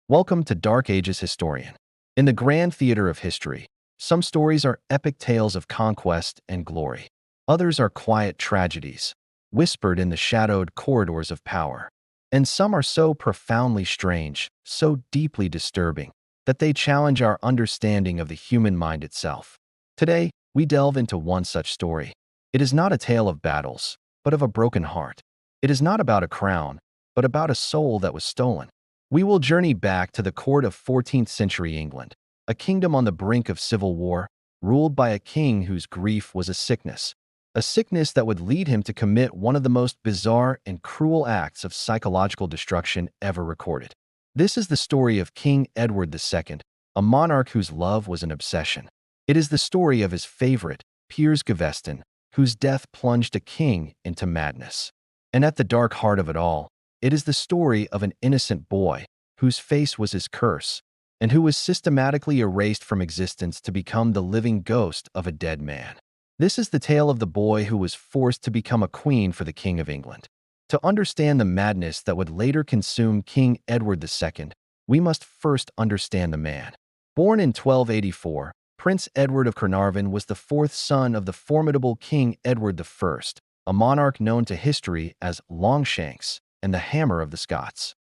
Welcome to Dark Ages Historian. In the grand theater of history, some stories are epic tales of conquest and glory. Others are quiet tragedies, whispered in the shadowed corridors of power. And some are so profoundly strange, so deeply disturbing, that they challenge our understanding of the human mind itself. Today, we delve into one such story. It is not a tale of battles, but of a broken heart. It is not about a crown, but about a soul that was stolen. We will journey back to the court of 14th century England, a kingdom on the brink of civil war, ruled by a king whose grief was a sickness that would lead him to commit one of the most bizarre and cruel acts of psychological destruction ever recorded. This is the story of King Edward II, a monarch whose love was an obsession. It is the story of his favorite, Piers Gaveston, whose death plunged a king into madness. And at the dark heart of it all, it is the story of an innocent boy whose face was his curse and who was systematically erased from existence to become the living ghost of a dead man. This is the tale of the boy who was forced to become a queen for the King of England. To understand the madness that would later consume King Edward II, we must first understand the man. Born in 1284, Prince Edward of Carnarvon was the fourth son of the formidable King Edward I, a monarch known to history as Longshanks and the Hammer of the Scots.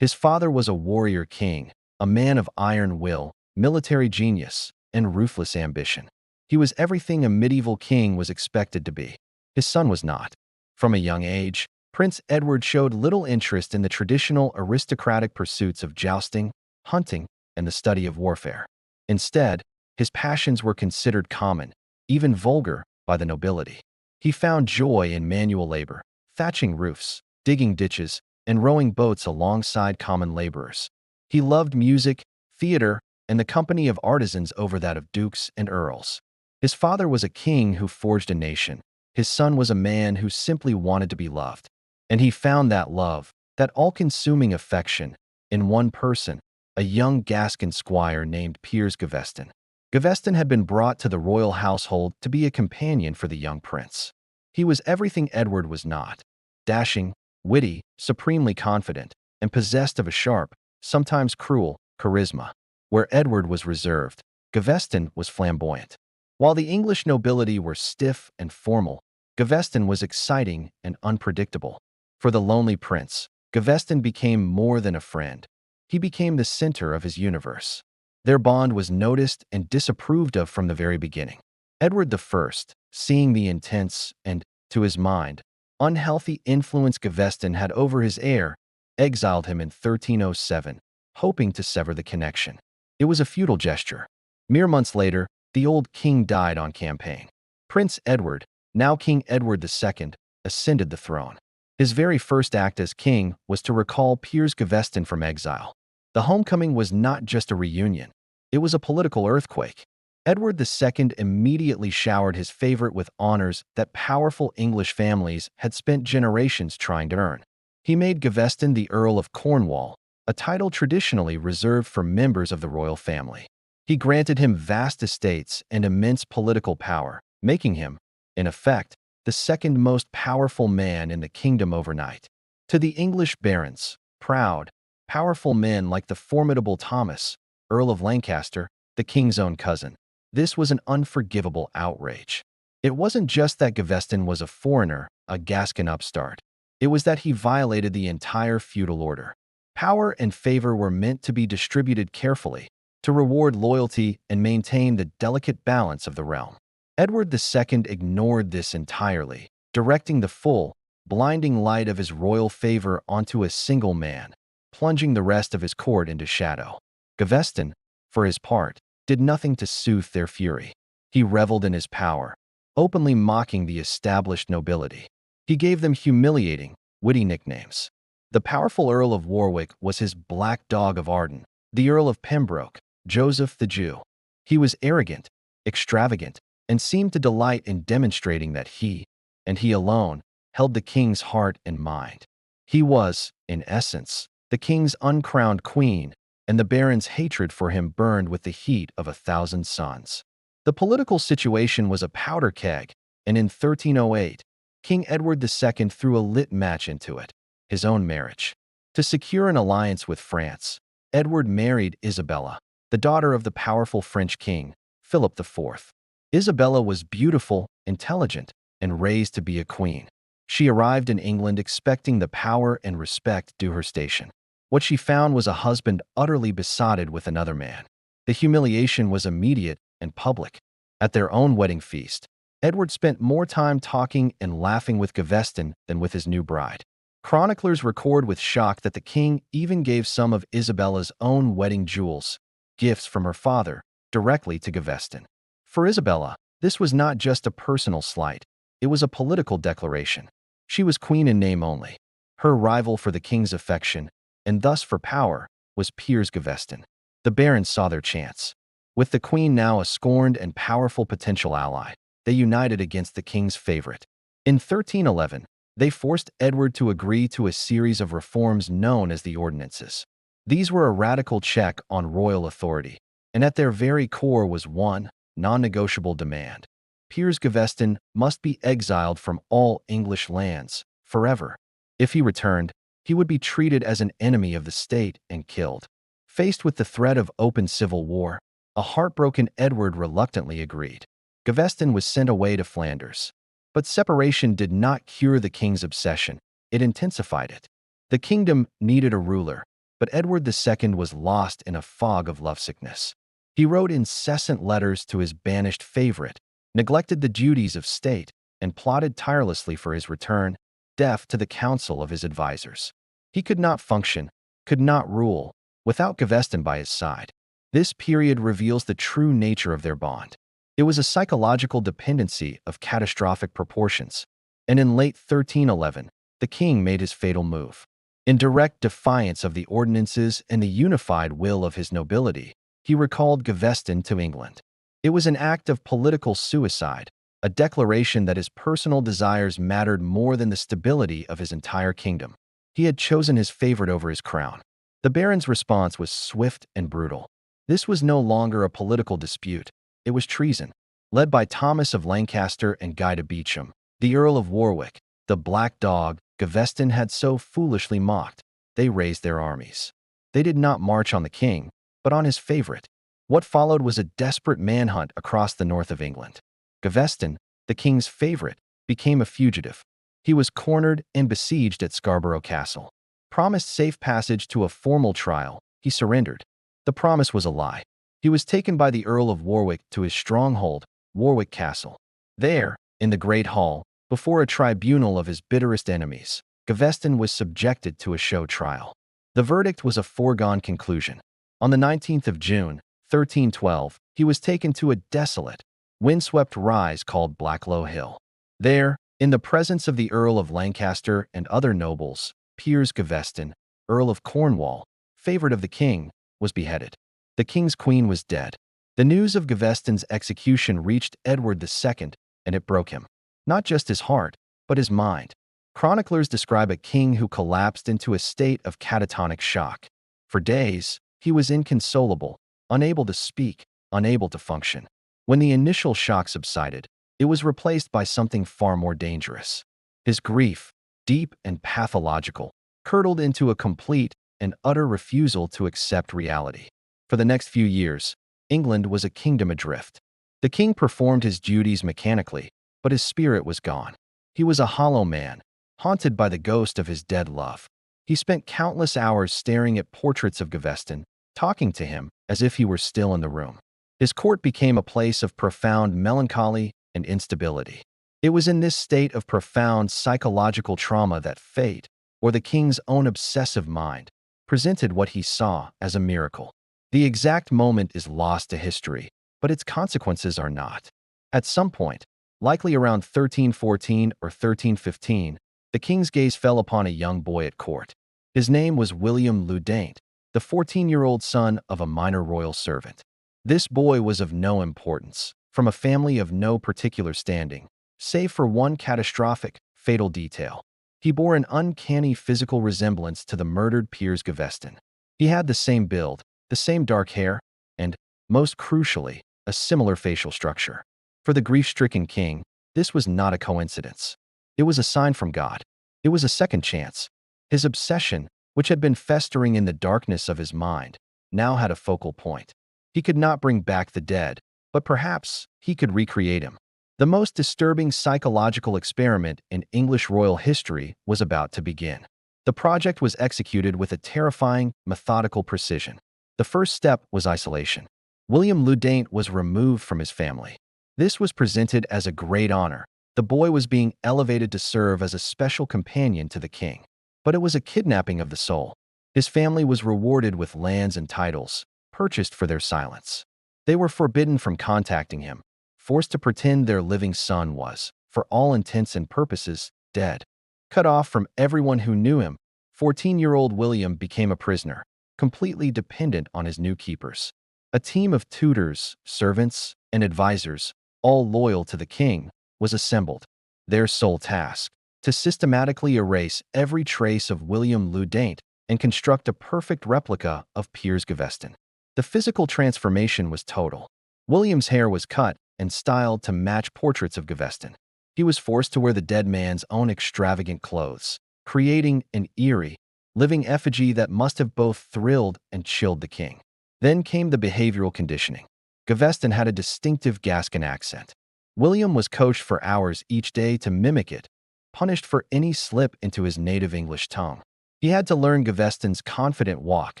His father was a warrior king, a man of iron will, military genius, and ruthless ambition. He was everything a medieval king was expected to be. His son was not. From a young age, Prince Edward showed little interest in the traditional aristocratic pursuits of jousting, hunting, and the study of warfare. Instead, his passions were considered common, even vulgar, by the nobility. He found joy in manual labor, thatching roofs, digging ditches, and rowing boats alongside common laborers. He loved music, theater, and the company of artisans over that of dukes and earls. His father was a king who forged a nation. His son was a man who simply wanted to be loved. And he found that love, that all-consuming affection, in one person, a young Gascon squire named Piers Gaveston. Gaveston had been brought to the royal household to be a companion for the young prince. He was everything Edward was not: dashing, witty, supremely confident, and possessed of a sharp, sometimes cruel, charisma. Where Edward was reserved, Gaveston was flamboyant. While the English nobility were stiff and formal, Gaveston was exciting and unpredictable. For the lonely prince, Gaveston became more than a friend. He became the center of his universe. Their bond was noticed and disapproved of from the very beginning. Edward I, seeing the intense and, to his mind, unhealthy influence Gaveston had over his heir, exiled him in 1307, hoping to sever the connection. It was a futile gesture. Mere months later, the old king died on campaign. Prince Edward, now King Edward II, ascended the throne. His very first act as king was to recall Piers Gaveston from exile. The homecoming was not just a reunion. It was a political earthquake. Edward II immediately showered his favorite with honors that powerful English families had spent generations trying to earn. He made Gaveston the Earl of Cornwall, a title traditionally reserved for members of the royal family. He granted him vast estates and immense political power, making him, in effect, the second most powerful man in the kingdom overnight. To the English barons, proud, powerful men like the formidable Thomas, Earl of Lancaster, the king's own cousin, this was an unforgivable outrage. It wasn't just that Gaveston was a foreigner, a Gascon upstart. It was that he violated the entire feudal order. Power and favor were meant to be distributed carefully, to reward loyalty and maintain the delicate balance of the realm. Edward II ignored this entirely, directing the full, blinding light of his royal favor onto a single man, plunging the rest of his court into shadow. Gaveston, for his part, did nothing to soothe their fury. He reveled in his power, openly mocking the established nobility. He gave them humiliating, witty nicknames. The powerful Earl of Warwick was his black dog of Arden, the Earl of Pembroke, Joseph the Jew. He was arrogant, extravagant, and seemed to delight in demonstrating that he, and he alone, held the king's heart and mind. He was, in essence, the king's uncrowned queen, and the barons' hatred for him burned with the heat of 1,000 suns. The political situation was a powder keg, and in 1308, King Edward II threw a lit match into it, his own marriage. To secure an alliance with France, Edward married Isabella, the daughter of the powerful French king, Philip IV. Isabella was beautiful, intelligent, and raised to be a queen. She arrived in England expecting the power and respect due her station. What she found was a husband utterly besotted with another man. The humiliation was immediate and public. At their own wedding feast, Edward spent more time talking and laughing with Gaveston than with his new bride. Chroniclers record with shock that the king even gave some of Isabella's own wedding jewels, gifts from her father, directly to Gaveston. For Isabella, this was not just a personal slight, it was a political declaration. She was queen in name only. Her rival for the king's affection, and thus for power, was Piers Gaveston. The barons saw their chance. With the queen now a scorned and powerful potential ally, they united against the king's favorite. In 1311, they forced Edward to agree to a series of reforms known as the Ordinances. These were a radical check on royal authority, and at their very core was one non-negotiable demand. Piers Gaveston must be exiled from all English lands, forever. If he returned, he would be treated as an enemy of the state and killed. Faced with the threat of open civil war, a heartbroken Edward reluctantly agreed. Gaveston was sent away to Flanders. But separation did not cure the king's obsession, it intensified it. The kingdom needed a ruler, but Edward II was lost in a fog of lovesickness. He wrote incessant letters to his banished favorite, neglected the duties of state, and plotted tirelessly for his return, deaf to the counsel of his advisers. He could not function, could not rule, without Gaveston by his side. This period reveals the true nature of their bond. It was a psychological dependency of catastrophic proportions, and in late 1311, the king made his fatal move. In direct defiance of the ordinances and the unified will of his nobility, he recalled Gaveston to England. It was an act of political suicide, a declaration that his personal desires mattered more than the stability of his entire kingdom. He had chosen his favorite over his crown. The barons' response was swift and brutal. This was no longer a political dispute. It was treason. Led by Thomas of Lancaster and Guy de Beauchamp, the Earl of Warwick, the Black Dog, Gaveston had so foolishly mocked, they raised their armies. They did not march on the king, but on his favorite. What followed was a desperate manhunt across the north of England. Gaveston, the king's favorite, became a fugitive. He was cornered and besieged at Scarborough Castle. Promised safe passage to a formal trial, he surrendered. The promise was a lie. He was taken by the Earl of Warwick to his stronghold, Warwick Castle. There, in the Great Hall, before a tribunal of his bitterest enemies, Gaveston was subjected to a show trial. The verdict was a foregone conclusion. On the 19th of June, 1312, he was taken to a desolate, windswept rise called Blacklow Hill. There, in the presence of the Earl of Lancaster and other nobles, Piers Gaveston, Earl of Cornwall, favorite of the king, was beheaded. The king's queen was dead. The news of Gaveston's execution reached Edward II, and it broke him. Not just his heart, but his mind. Chroniclers describe a king who collapsed into a state of catatonic shock. For days, he was inconsolable, unable to speak, unable to function. When the initial shock subsided, it was replaced by something far more dangerous. His grief, deep and pathological, curdled into a complete and utter refusal to accept reality. For the next few years, England was a kingdom adrift. The king performed his duties mechanically, but his spirit was gone. He was a hollow man, haunted by the ghost of his dead love. He spent countless hours staring at portraits of Gaveston, talking to him as if he were still in the room. His court became a place of profound melancholy and instability. It was in this state of profound psychological trauma that fate, or the king's own obsessive mind, presented what he saw as a miracle. The exact moment is lost to history, but its consequences are not. At some point, likely around 1314 or 1315, the king's gaze fell upon a young boy at court. His name was William Deynte, the 14-year-old son of a minor royal servant. This boy was of no importance, from a family of no particular standing, save for one catastrophic, fatal detail. He bore an uncanny physical resemblance to the murdered Piers Gaveston. He had the same build, the same dark hair, and, most crucially, a similar facial structure. For the grief-stricken king, this was not a coincidence. It was a sign from God. It was a second chance. His obsession, which had been festering in the darkness of his mind, now had a focal point. He could not bring back the dead, but perhaps he could recreate him. The most disturbing psychological experiment in English royal history was about to begin. The project was executed with a terrifying, methodical precision. The first step was isolation. William Deynte was removed from his family. This was presented as a great honor. The boy was being elevated to serve as a special companion to the king. But it was a kidnapping of the soul. His family was rewarded with lands and titles, purchased for their silence. They were forbidden from contacting him, forced to pretend their living son was, for all intents and purposes, dead. Cut off from everyone who knew him, 14-year-old William became a prisoner, completely dependent on his new keepers. A team of tutors, servants, and advisors, all loyal to the king, was assembled. Their sole task, to systematically erase every trace of William Deynte and construct a perfect replica of Piers Gaveston. The physical transformation was total. William's hair was cut and styled to match portraits of Gaveston. He was forced to wear the dead man's own extravagant clothes, creating an eerie, living effigy that must have both thrilled and chilled the king. Then came the behavioral conditioning. Gaveston had a distinctive Gascon accent. William was coached for hours each day to mimic it, punished for any slip into his native English tongue. He had to learn Gaveston's confident walk,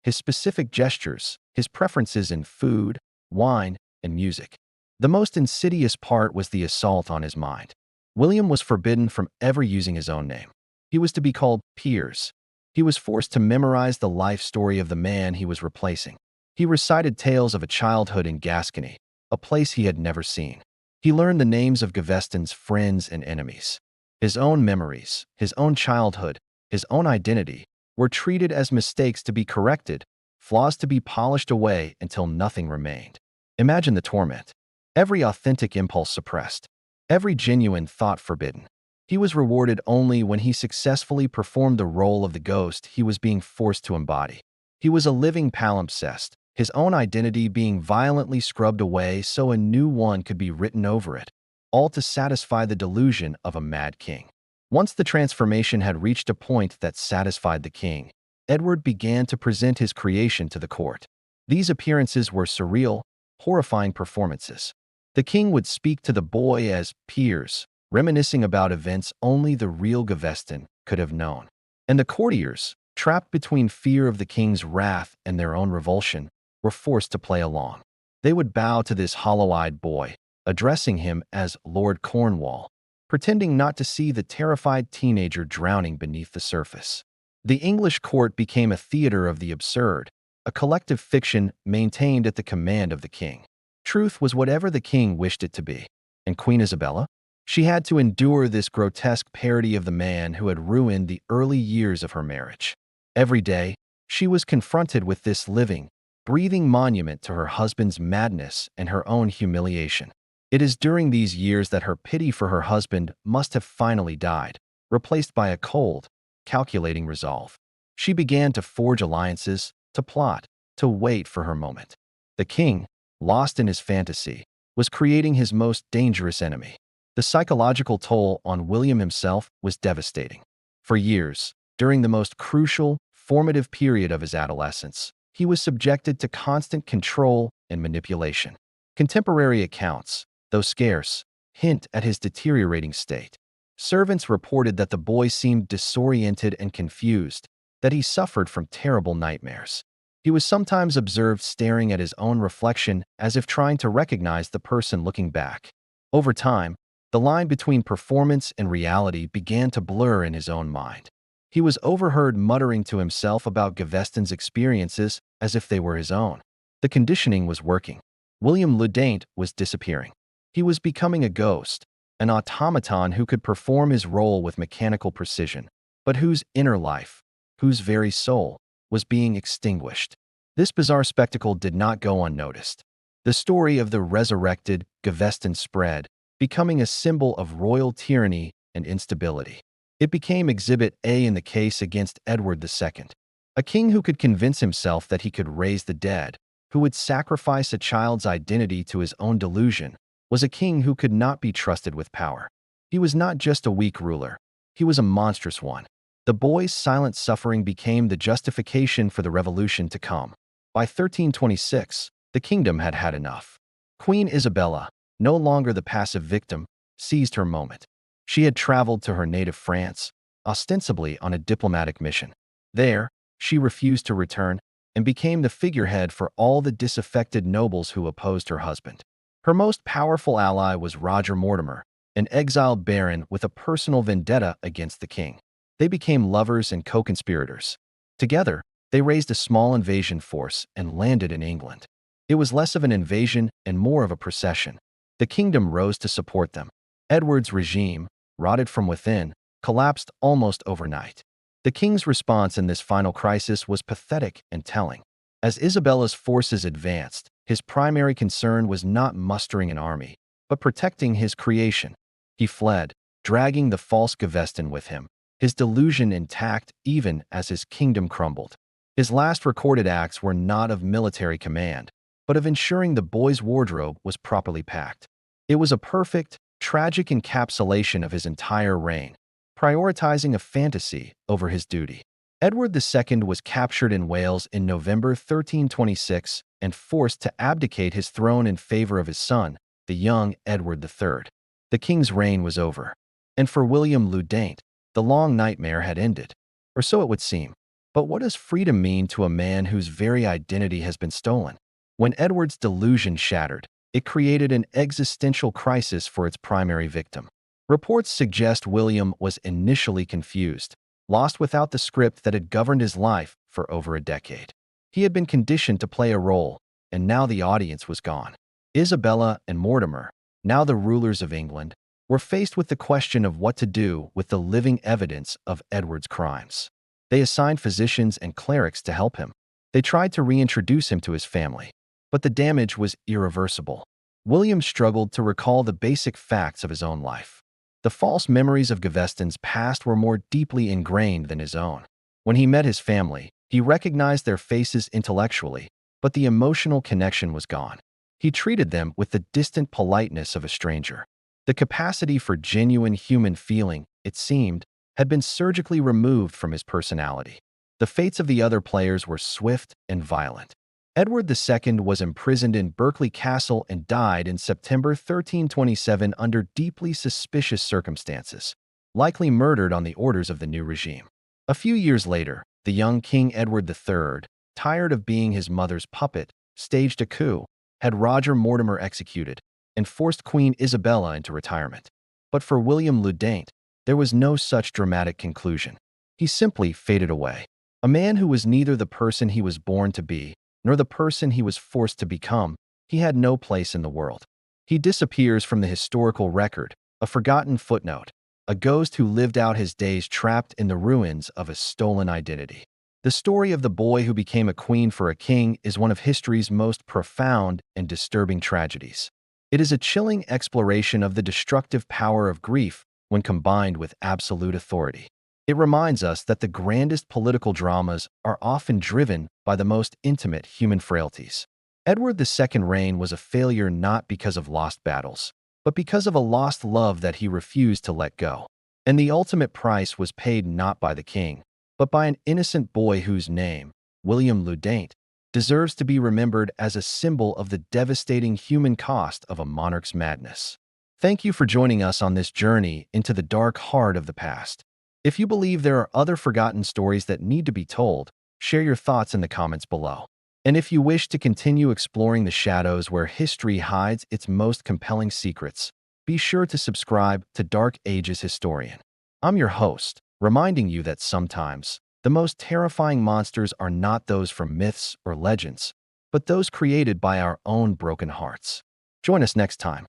his specific gestures, his preferences in food, wine, and music. The most insidious part was the assault on his mind. William was forbidden from ever using his own name. He was to be called Piers. He was forced to memorize the life story of the man he was replacing. He recited tales of a childhood in Gascony, a place he had never seen. He learned the names of Gaveston's friends and enemies. His own memories, his own childhood, his own identity were treated as mistakes to be corrected, flaws to be polished away until nothing remained. Imagine the torment. Every authentic impulse suppressed, every genuine thought forbidden. He was rewarded only when he successfully performed the role of the ghost he was being forced to embody. He was a living palimpsest, his own identity being violently scrubbed away so a new one could be written over it, all to satisfy the delusion of a mad king. Once the transformation had reached a point that satisfied the king, Edward began to present his creation to the court. These appearances were surreal, horrifying performances. The king would speak to the boy as Piers, reminiscing about events only the real Gaveston could have known. And the courtiers, trapped between fear of the king's wrath and their own revulsion, were forced to play along. They would bow to this hollow-eyed boy, addressing him as Lord Cornwall, pretending not to see the terrified teenager drowning beneath the surface. The English court became a theater of the absurd, a collective fiction maintained at the command of the king. Truth was whatever the king wished it to be. And Queen Isabella? She had to endure this grotesque parody of the man who had ruined the early years of her marriage. Every day, she was confronted with this living, breathing monument to her husband's madness and her own humiliation. It is during these years that her pity for her husband must have finally died, replaced by a cold, calculating resolve. She began to forge alliances, to plot, to wait for her moment. The king, lost in his fantasy, was creating his most dangerous enemy. The psychological toll on William himself was devastating. For years, during the most crucial, formative period of his adolescence, he was subjected to constant control and manipulation. Contemporary accounts, though scarce, hint at his deteriorating state. Servants reported that the boy seemed disoriented and confused, that he suffered from terrible nightmares. He was sometimes observed staring at his own reflection as if trying to recognize the person looking back. Over time, the line between performance and reality began to blur in his own mind. He was overheard muttering to himself about Gaveston's experiences as if they were his own. The conditioning was working. William Deynte was disappearing. He was becoming a ghost, an automaton who could perform his role with mechanical precision, but whose inner life, whose very soul, was being extinguished. This bizarre spectacle did not go unnoticed. The story of the resurrected Gaveston spread, becoming a symbol of royal tyranny and instability. It became Exhibit A in the case against Edward II, a king who could convince himself that he could raise the dead, who would sacrifice a child's identity to his own delusion, was a king who could not be trusted with power. He was not just a weak ruler. He was a monstrous one. The boy's silent suffering became the justification for the revolution to come. By 1326, the kingdom had had enough. Queen Isabella, no longer the passive victim, seized her moment. She had traveled to her native France, ostensibly on a diplomatic mission. There, she refused to return and became the figurehead for all the disaffected nobles who opposed her husband. Her most powerful ally was Roger Mortimer, an exiled baron with a personal vendetta against the king. They became lovers and co-conspirators. Together, they raised a small invasion force and landed in England. It was less of an invasion and more of a procession. The kingdom rose to support them. Edward's regime, rotted from within, collapsed almost overnight. The king's response in this final crisis was pathetic and telling. As Isabella's forces advanced, his primary concern was not mustering an army, but protecting his creation. He fled, dragging the false Gaveston with him, his delusion intact even as his kingdom crumbled. His last recorded acts were not of military command, but of ensuring the boy's wardrobe was properly packed. It was a perfect, tragic encapsulation of his entire reign, prioritizing a fantasy over his duty. Edward II was captured in Wales in November 1326 and forced to abdicate his throne in favor of his son, the young Edward III. The king's reign was over, and for William le Deynte, the long nightmare had ended, or so it would seem. But what does freedom mean to a man whose very identity has been stolen? When Edward's delusion shattered, it created an existential crisis for its primary victim. Reports suggest William was initially confused, lost without the script that had governed his life for over a decade. He had been conditioned to play a role, and now the audience was gone. Isabella and Mortimer, now the rulers of England, were faced with the question of what to do with the living evidence of Edward's crimes. They assigned physicians and clerics to help him. They tried to reintroduce him to his family, but the damage was irreversible. William struggled to recall the basic facts of his own life. The false memories of Gaveston's past were more deeply ingrained than his own. When he met his family, he recognized their faces intellectually, but the emotional connection was gone. He treated them with the distant politeness of a stranger. The capacity for genuine human feeling, it seemed, had been surgically removed from his personality. The fates of the other players were swift and violent. Edward II was imprisoned in Berkeley Castle and died in September 1327 under deeply suspicious circumstances, likely murdered on the orders of the new regime. A few years later, the young King Edward III, tired of being his mother's puppet, staged a coup, had Roger Mortimer executed, and forced Queen Isabella into retirement. But for William le Deynte, there was no such dramatic conclusion. He simply faded away. A man who was neither the person he was born to be, nor the person he was forced to become, he had no place in the world. He disappears from the historical record, a forgotten footnote, a ghost who lived out his days trapped in the ruins of a stolen identity. The story of the boy who became a queen for a king is one of history's most profound and disturbing tragedies. It is a chilling exploration of the destructive power of grief when combined with absolute authority. It reminds us that the grandest political dramas are often driven by the most intimate human frailties. Edward II's reign was a failure not because of lost battles, but because of a lost love that he refused to let go. And the ultimate price was paid not by the king, but by an innocent boy whose name, William le Deynte, deserves to be remembered as a symbol of the devastating human cost of a monarch's madness. Thank you for joining us on this journey into the dark heart of the past. If you believe there are other forgotten stories that need to be told, share your thoughts in the comments below. And if you wish to continue exploring the shadows where history hides its most compelling secrets, be sure to subscribe to Dark Ages Historian. I'm your host, reminding you that sometimes the most terrifying monsters are not those from myths or legends, but those created by our own broken hearts. Join us next time.